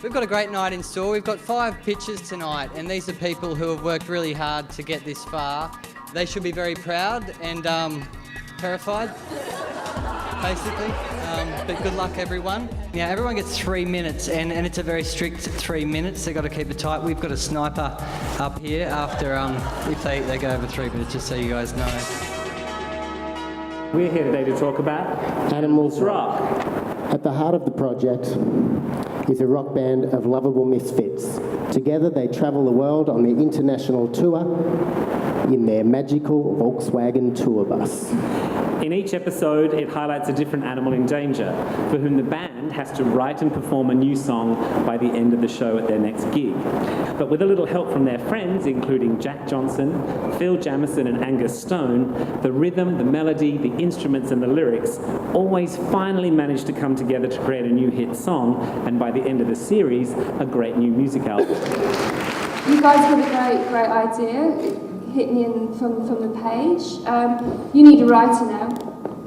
We've got a great night in store. We've got 5 pitches tonight, and these are people who have worked really hard to get this far. They should be very proud and terrified, basically. But good luck, everyone. Yeah, everyone gets 3 minutes, and it's a very strict 3 minutes. They've got to keep it tight. We've got a sniper up here after if they go over 3 minutes, just so you guys know. We're here today to talk about Animals Rock. At the heart of the project is a rock band of lovable misfits. Together they travel the world on their international tour in their magical Volkswagen tour bus. In each episode, it highlights a different animal in danger, for whom the band has to write and perform a new song by the end of the show at their next gig. But with a little help from their friends, including Jack Johnson, Phil Jamieson and Angus Stone, the rhythm, the melody, the instruments and the lyrics always finally manage to come together to create a new hit song, and by the end of the series, a great new music album. You guys have a great idea. Hitting in from the page. You need a writer now.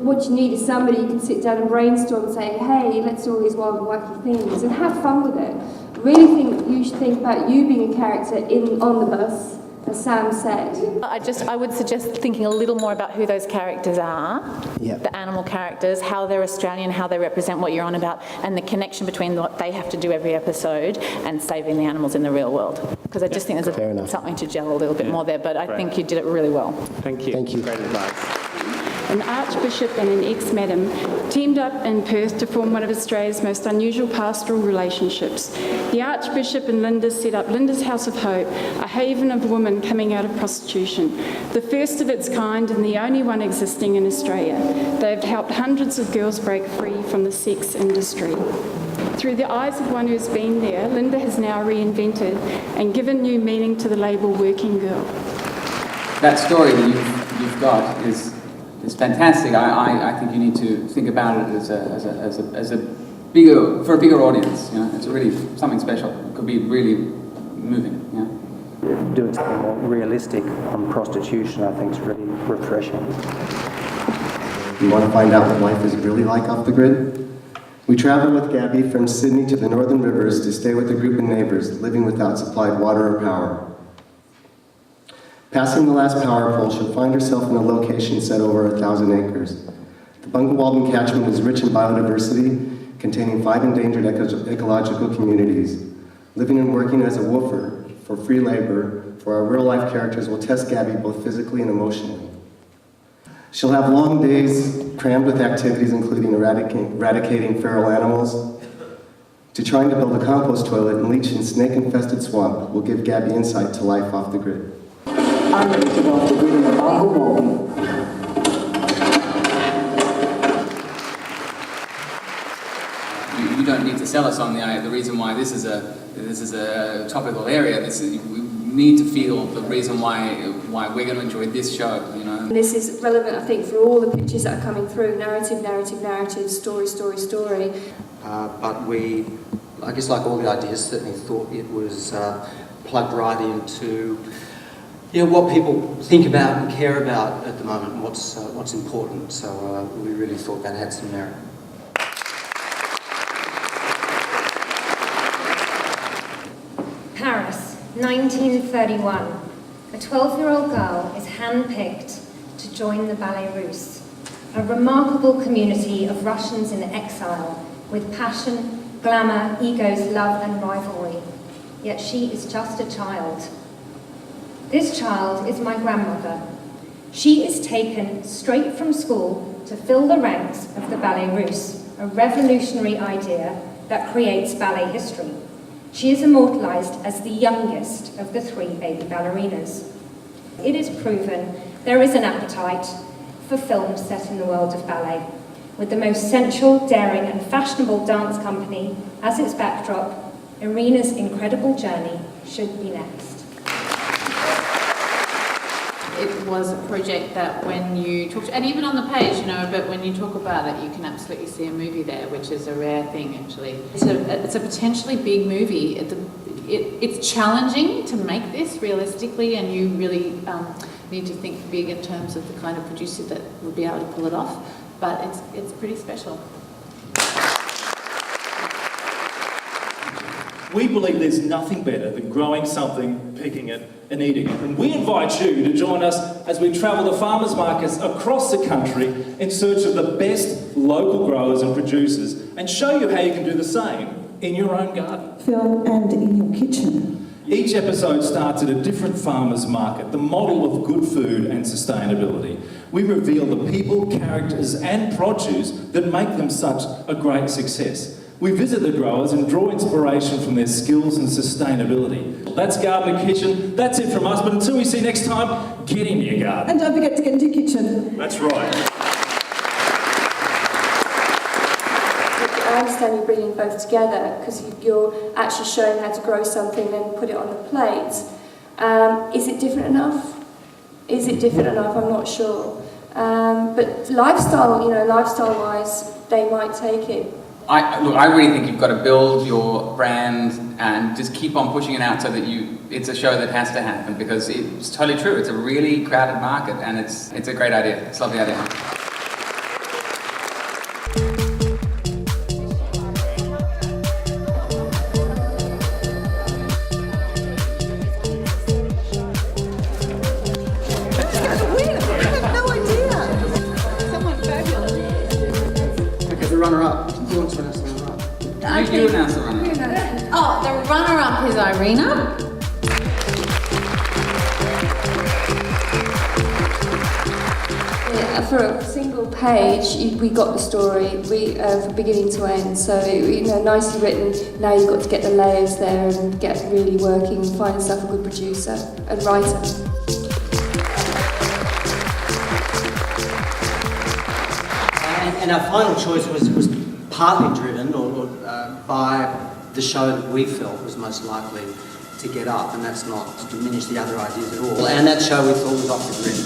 What you need is somebody you can sit down and brainstorm and say, hey, let's do all these wild and wacky things and have fun with it. Really think you should think about you being a character on the bus, as Sam said. I would suggest thinking a little more about who those characters are, the animal characters, how they're Australian, how they represent what you're on about, and the connection between what they have to do every episode and saving the animals in the real world. Because I just think there's something to gel a little bit more there, but I think you did it really well. Thank you. Thank you. Great advice. An Archbishop and an ex-madam teamed up in Perth to form one of Australia's most unusual pastoral relationships. The Archbishop and Linda set up Linda's House of Hope, a haven of women coming out of prostitution, the first of its kind and the only one existing in Australia. They've helped hundreds of girls break free from the sex industry. Through the eyes of one who's been there, Linda has now reinvented and given new meaning to the label working girl. That story that you've got is fantastic. I think you need to think about it as a bigger audience. You know, it's really something special. It could be really moving. Yeah. Doing something more realistic on prostitution, I think, is really refreshing. You want to find out what life is really like off the grid? We traveled with Gabby from Sydney to the Northern Rivers to stay with a group of neighbors living without supplied water or power. Passing the last power pole, she'll find herself in a location set over 1,000 acres. The Bunga catchment is rich in biodiversity, containing 5 endangered ecological communities. Living and working as a woofer for free labor for our real-life characters will test Gabby both physically and emotionally. She'll have long days crammed with activities including eradicating feral animals, to trying to build a compost toilet and leach in snake-infested swamp will give Gabby insight to life off the grid. I'm ready to go off the grid in the Bunga. You don't need to sell us on the reason why this is a topical area. We need to feel the reason why we're going to enjoy this show. You know. This is relevant, I think, for all the pictures that are coming through. Narrative, story. But we, I guess, like all the ideas, certainly thought it was plugged right into what people think about and care about at the moment, and what's important. So we really thought that had some merit. Paris, 1931. A 12-year-old girl is handpicked to join the Ballet Russe, a remarkable community of Russians in exile with passion, glamour, egos, love and rivalry. Yet she is just a child. This child is my grandmother. She is taken straight from school to fill the ranks of the Ballet Russe, a revolutionary idea that creates ballet history. She is immortalised as the youngest of the 3 baby ballerinas. It is proven there is an appetite for films set in the world of ballet, with the most sensual, daring and fashionable dance company as its backdrop. Irina's incredible journey should be next. It was a project that when you talk, and even on the page, but when you talk about it, you can absolutely see a movie there, which is a rare thing, actually. It's a potentially big movie. It's challenging to make this realistically, and you really need to think big in terms of the kind of producer that would be able to pull it off, but it's pretty special. We believe there's nothing better than growing something, picking it and eating it. And we invite you to join us as we travel to farmers markets across the country in search of the best local growers and producers and show you how you can do the same in your own garden. Phil, and in your kitchen. Each episode starts at a different farmer's market, the model of good food and sustainability. We reveal the people, characters and produce that make them such a great success. We visit the growers and draw inspiration from their skills and sustainability. That's Garden and Kitchen. That's it from us, but until we see you next time, get into your garden. And don't forget to get into your kitchen. That's right. I understand you're bringing both together because you're actually showing how to grow something and put it on the plate. Is it different enough? Is it different enough? I'm not sure. But lifestyle-wise, they might take it. I really think you've got to build your brand and just keep on pushing it out so that it's a show that has to happen, because it's totally true. It's a really crowded market and it's a great idea. It's a lovely idea. You announce the runner-up. Oh, the runner-up is Irina. For a single page, we got the story from beginning to end. So nicely written. Now you've got to get the layers there and get really working and find yourself a good producer and writer. And our final choice was partly driven by the show that we felt was most likely to get up, and that's not to diminish the other ideas at all. And that show we thought was off the grid.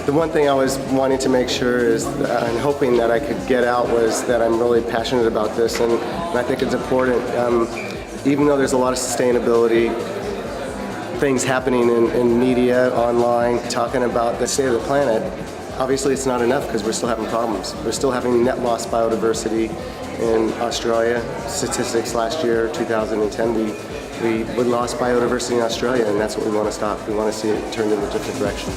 The one thing I was wanting to make sure is, and hoping that I could get out, was that I'm really passionate about this, and I think it's important. Even though there's a lot of sustainability things happening in media, online, talking about the state of the planet, obviously it's not enough because we're still having problems. We're still having net loss biodiversity in Australia. Statistics last year, 2010, we lost biodiversity in Australia, and that's what we want to stop. We want to see it turned in a different direction.